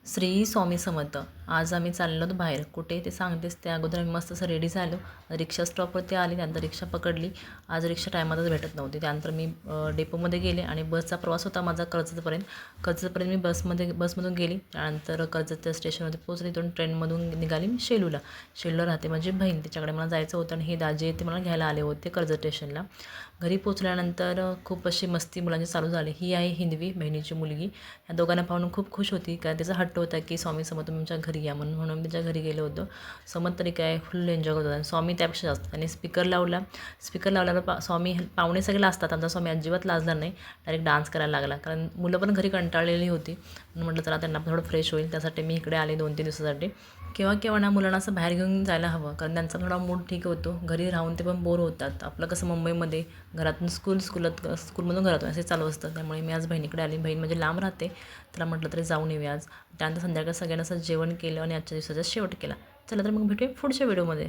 श्री स्वामी समर्थ. आज आम्ही चाललो होतो बाहेर. कुठे ते सांगतेच. त्या अगोदर आम्ही मस्त असं रेडी झालो. रिक्षा स्टॉपवरती आली. त्यानंतर रिक्षा पकडली. आज रिक्षा टायमातच भेटत नव्हती. त्यानंतर मी डेपोमध्ये गेले आणि बसचा प्रवास होता माझा कर्जतपर्यंत. कर्जतपर्यंत मी बसमधून गेली. त्यानंतर कर्जतच्या स्टेशनवरती पोहोचली. तिथून ट्रेनमधून निघाली मी शेलूला. शेलूला राहते माझी बहीण. तिच्याकडे मला जायचं होतं आणि हे दाजी ते मला घ्यायला आले होते कर्जत स्टेशनला. घरी पोचल्यानंतर खूप अशी मस्ती मुलांची चालू झाली. ही आहे हिंदवी, बहिणीची मुलगी. ह्या दोघांना पाहून खूप खुश होती, कारण तिचा हट्ट होता की स्वामी समर्थ तुमच्या घरी या म्हणून तिच्या घरी गेलो होतो. समर्थ तरी काय फुल एन्जॉय करत होता आणि स्वामी त्यापेक्षा जास्त. त्याने स्पीकर लावल्यावर स्वामी पाहुणे सगळे लाजतात. आमचा स्वामी अजिबात लाजला नाही. डायरेक्ट डान्स करायला लागला, कारण मुलं पण घरी कंटाळलेली होती. म्हणून म्हटलं चला त्यांना थोडं फ्रेश होईल, त्यासाठी मी इकडे आले 2-3 दिवसासाठी. केव्हा ना मुलांना असं बाहेर घेऊन जायला हवं, कारण त्यांचा थोडा मूड ठीक होतो. घरी राहून ते पण बोर होतात. आपलं कसं मुंबईमध्ये घरातून स्कूलमधून घरातून असे चालू असतं. त्यामुळे मी आज बहिणीकडे आली. बहीण म्हणजे लांब राहते. त्याला म्हटलं तरी जाऊन येऊया आज. त्यानंतर संध्याकाळी सगळ्यांना असं जेवण केलं आणि आजच्या दिवसाचा शेवट केला. चला तर मग भेटूया पुढच्या व्हिडिओमध्ये.